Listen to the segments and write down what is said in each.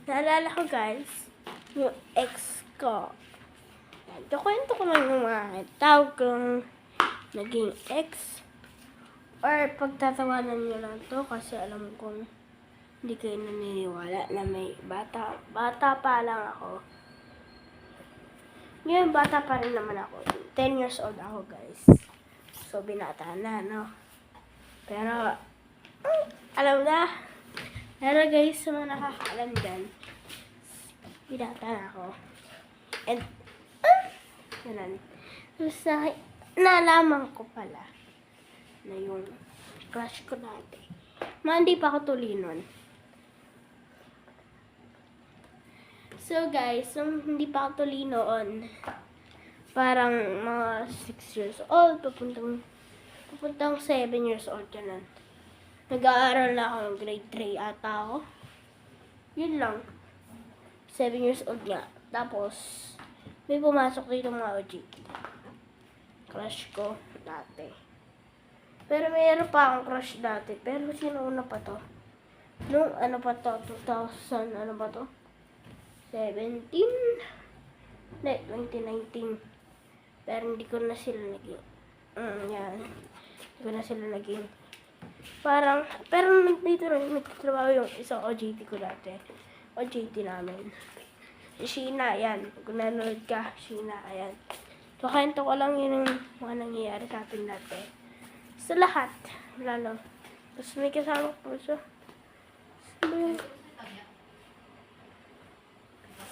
Naalala ko guys, yung ex ko. Kukwento ko lang yung mga tawag kong naging ex. Or pagtatawanan nyo lang to kasi alam kong hindi kayo naniniwala na may bata. Bata pa lang ako. Ngayon, bata pa rin naman ako. 10 years old ako guys. So, binata na, no? Pero, alam na. Pero guys, sa mga nakakaalam dyan, binata na ako. And, ganun. Tapos nalaman ko pala na yung crush ko dati. Hindi pa ako tuloy nun. So guys, nung hindi pa ako tuloy noon, parang mga 6 years old, papuntang 7 years old ganun. Nag-aaral na ako ng grade 3 ata ako. Yun lang. 7 years old nga. Tapos, may pumasok dito mga OJT. Crush ko dati. Pero mayroon pa akong crush dati. Pero sino una pa to? Nung ano pa to? 2000, ano ba to? 17? Hindi, 2019. Pero hindi ko na sila naging. Yan. Hindi ko na sila naging. Parang, pero dito rin nagtatrabaho yung isang OJT ko dati. OJT namin. Si Sheena, ayan. Kung nanonood ka, Sheena, ayan. So, kwento ko lang yun yung mga nangyayari sa atin dati. Sa lahat, lalo. Tapos may kasama po siya.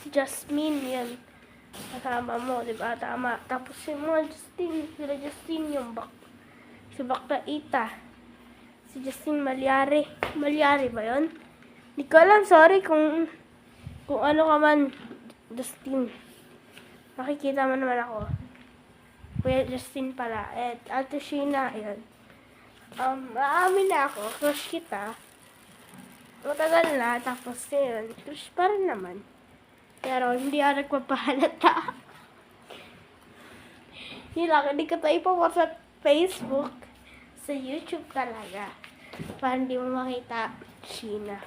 Si Jasmine, yan. Kasama mo, di ba? Tama. Tapos si mga Justin, sila Justin yung si Bakla Ita. Si Justin Malyari. Malyari ba yun? Di ko alam, sorry kung ano ka man, Justin. Nakikita mo naman ako. Kuya Justin pala. At Ate Sheena, ayan. Maamin na ako, crush kita. Matagal na, tapos yun, crush pa rin naman. Pero hindi ako nagpapahalata. Yun lang, hindi ko tayo ipapost sa Facebook. Sa YouTube talaga. Para hindi mo makita Sheena.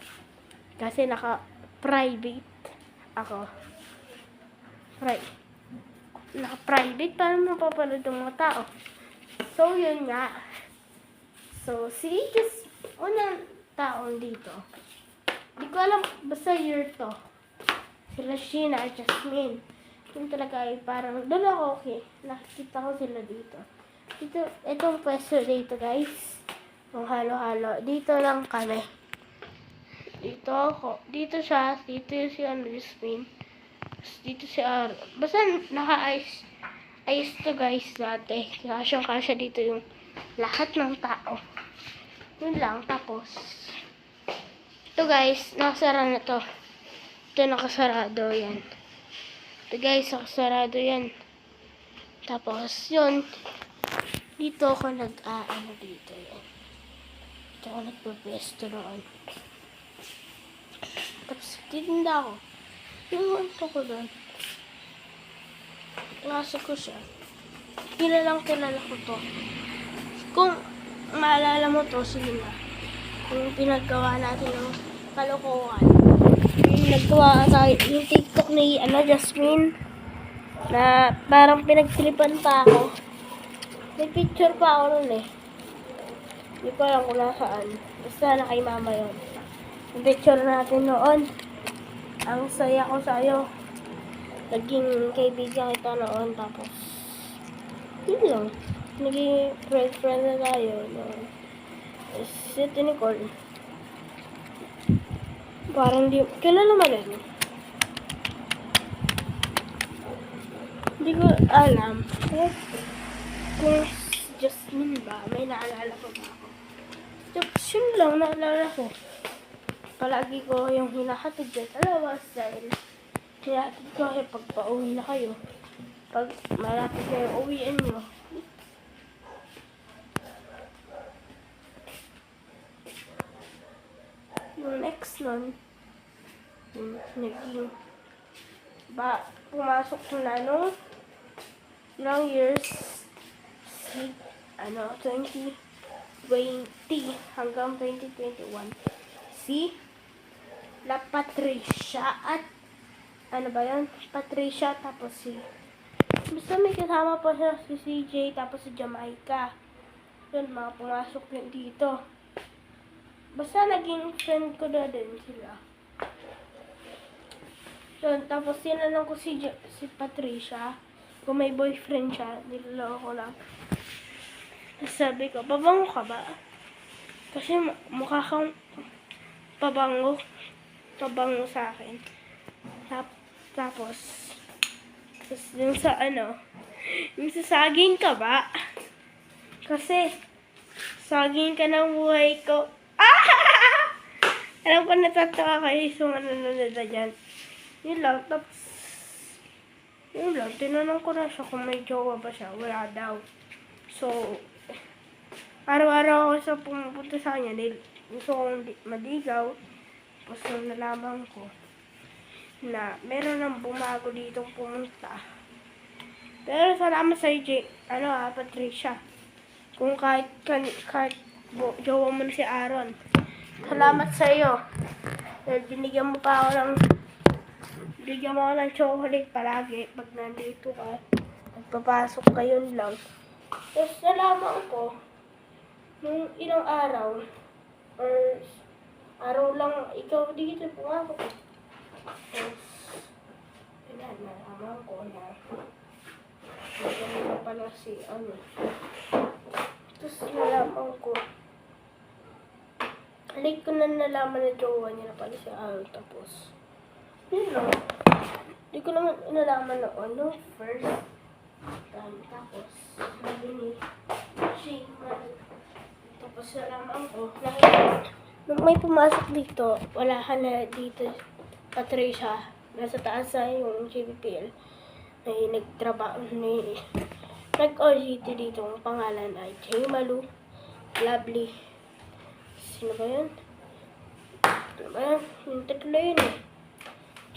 Kasi naka-private ako. Naka-private, paano mapapanood ng mga tao? So, yun nga. So, just unang taon dito. Hindi ko alam, basta year to. Sila Sheena at Jasmine. Yung talaga ay parang, doon ako okay. Nakikita ko sila dito. Itong pwesto dito guys. Yung halo-halo. Dito lang kami. Dito ako. Dito siya. Dito si Jasmine. Dito si Aaron. Basta naka-ice to guys dati. Kasyang-kasya dito yung lahat ng tao. Yun lang. Tapos, ito guys, nakasara na to. Ito nakasarado yan. Ito guys, nakasarado yan. Tapos, yun. Dito ako dito yan. Dito ako nagpapesto noon. Tapos, titinda ako. Yung ko doon. Klase ko siya. Kilala ko to. Kung maalala mo to, sige na. Kung pinagawa natin ng kalokohan. Yung naggawa tayo, yung TikTok ni Jasmine, na parang pinagtilipan pa ako. May picture pa ako nun eh. Hindi ko alam kung nasaan. Basta na kay mama yun. Yung picture natin noon. Ang saya ko sa'yo. Naging kaibigan kita noon. Tapos, yun lang. Naging friend na tayo. Si Nicole. Parang di, kilala mo rin. Hindi ko alam. Kung Jasmine ba, may naalala ko ba ako? Tapos yun lang, naalala ko. Palagi ko yung hinahatid dyan sa labas dahil hinahatid ko kayo pag pauwi na kayo. Pag malapit kayo uwiin nyo. Yung next nun, naging pumasok ko na nung ilang years 2020 hanggang 2021 si La Patricia at ano ba yun? Patricia tapos si basta may kasama pa siya si CJ tapos si Jamaica. Yun, mga pumasok yun dito. Basta naging friend ko na din sila. Yun, tapos sinanong ko si Patricia kung may boyfriend siya. Niloloko ko lang. Tapos sabi ko, pabango ka ba? Kasi mukha kang pabango sa akin. Tapos yung sa yung sa saging ka ba? Kasi saging ka ng buhay ko. Ah! Alam ko natatawa kayo yung nanonood na dyan. Yun lang. Tapos yun lang. Tinanong ko na siya kung may jowa ba siya. Wala daw. So araw-araw ako sa pumupunta sa kanya dahil gusto kong maligaw. Tapos nung nalaman ko na meron nang bumago ditong pumunta. Pero salamat sa Patricia. Kung kahit jowa mo na si Aaron. Salamat sa iyo. Dahil binigyan mo ako ng chocolate palagi pag nandito ka. Nagpapasok kayo lang. Tapos nalaman ko nung ilang araw or araw lang ikaw dito pumasok. Tapos nalaman ko na maganda pala si Tapos nalaman ko late ko na nalaman na jowa niya na pala si Aaron. Tapos yun lang. Hindi ko naman nalaman na first time. Tapos sabi ni tapos nalaman ko nung may pumasok dito, wala ka na dito, Patricia. Nasa taas na yung JBPL. May nag-OJT dito. Ang pangalan ay J. Malu, Lovely. Sino ba yun? Ano ba yun? Yung tatlo yun eh.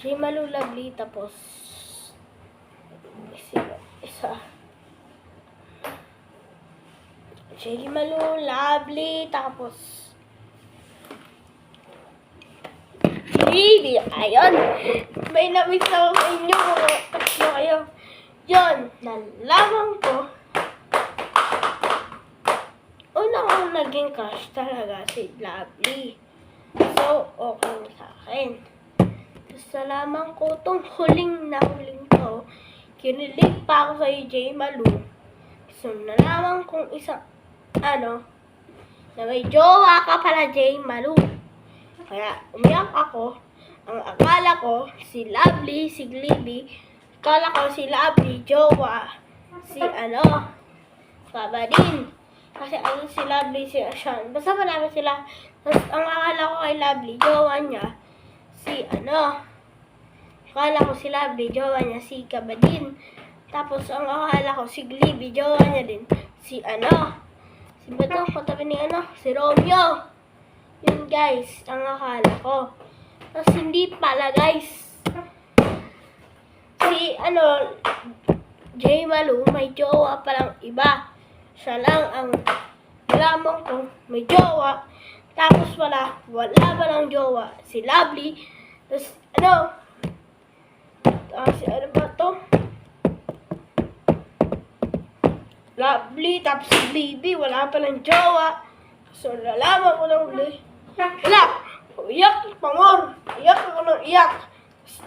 J. Malu, Lovely, tapos isa. J. Malu, Lovely, tapos Baby, ayun. May namiss ako sa inyo mga tatlo kayo. Yun, nalaman ko. Una kong naging crush talaga si Lovely. So, okay sa akin. Tapos nalaman ko itong huling to. Kinilig pa ako sa J. Malu. So, nalaman kong na may jowa ka pala, J. Malu. Kaya umiyak ako. Ang akala ko si Lovely, si Glibby. Akala ko si Lovely, jowa. Si Kabadin. Kasi si Lovely, si Sean. Basta marami sila. Tapos ang akala ko kay Lovely, jowa niya. Si akala ko si Lovely, jowa niya. Si Kabadin. Tapos ang akala ko si Glibby, jowa niya din. Si si Bato, katabi ni si Romeo. Yun guys, ang akala ko. Tapos hindi pala guys. Si J. Malu, may jowa palang iba. Siya lang ang nalaman ko may jowa. Tapos wala palang jowa. Si Lovely. Tapos si ba to? Lovely, tapos si Baby, wala palang jowa. So, nalaman ko na uli. Wala! Iyak, pangor! Iyak ako ng iyak.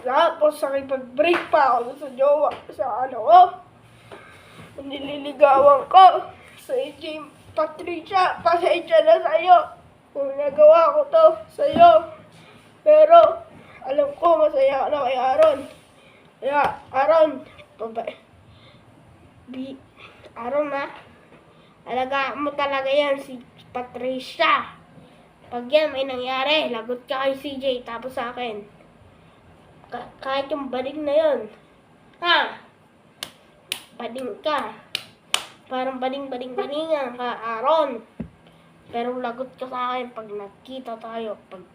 Tapos, nakipag-break pa ako sa jowa. Sa nililigawan ko. Sa AJ Patricia, pasensya na sa'yo. Kung nagawa ko to sa'yo. Pero, alam ko, masaya ka na kay Aaron. Kaya, Aaron, Aaron alagaan mo talaga yan si Patricia. Pag yan may nangyari, lagot ka kay CJ tapos sa akin. Kahit yung bading na yun. Bading ka. Parang bading-bading-badingan ka, Aaron. Pero lagot ka sa akin pag nagkita tayo. Pag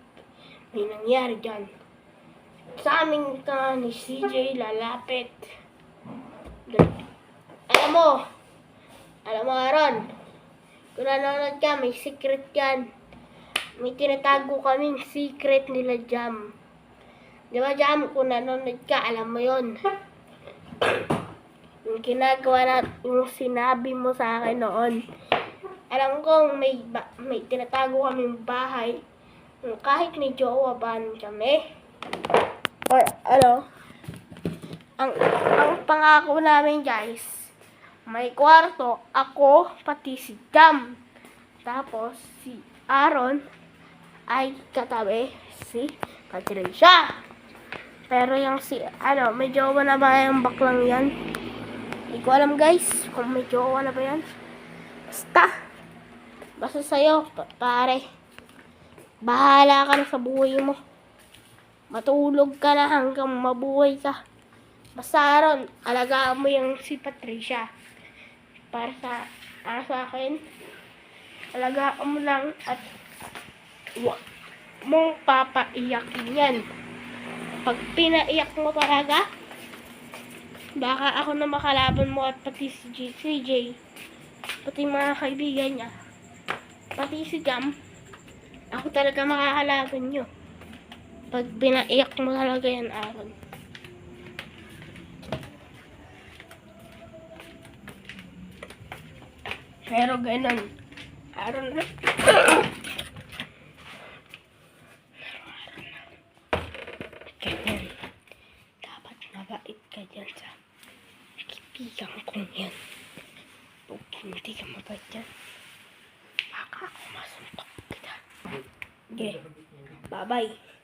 may nangyari dyan. Sa amin ka ni CJ lalapit. Alam mo Aaron, kung nanonood ka, may secret yan. may tinatago kaming secret nila Jam. Di ba Jam, kung nanonood ka, alam mo yon. Yung ginagawa na, yung sinabi mo sa akin noon. Alam ko may tinatago kaming bahay. Kahit may jowa ba kami. Or ano, ang pangako namin guys, may kwarto, ako, pati si Jam. Tapos si Aaron ay katabi si Patricia. Pero yung si, may jowa na ba yung baklang yan? Hindi ko alam guys, kung may jowa na ba yan. Basta sa'yo, pare. Bahala ka na sa buhay mo. Matulog ka na hanggang mabuhay ka. Basta Aaron, alagaan mo yung si Patricia. Para sa akin, alagaan mo lang at huwag mong papaiyakin yan. Pag pinaiyak mo talaga, baka ako na makalaban mo at pati si CJ, pati mga kaibigan niya, pati si Jam, ako talaga makakalaban nyo. Pag pinaiyak mo talaga yan, Aaron. Pero ganun, Aaron na. Ganyan. Dapat mabait ka dyan sa kaibigan kong yan. Pag hindi ka mabait dyan, baka ako masuntok kita. Okay, bye-bye.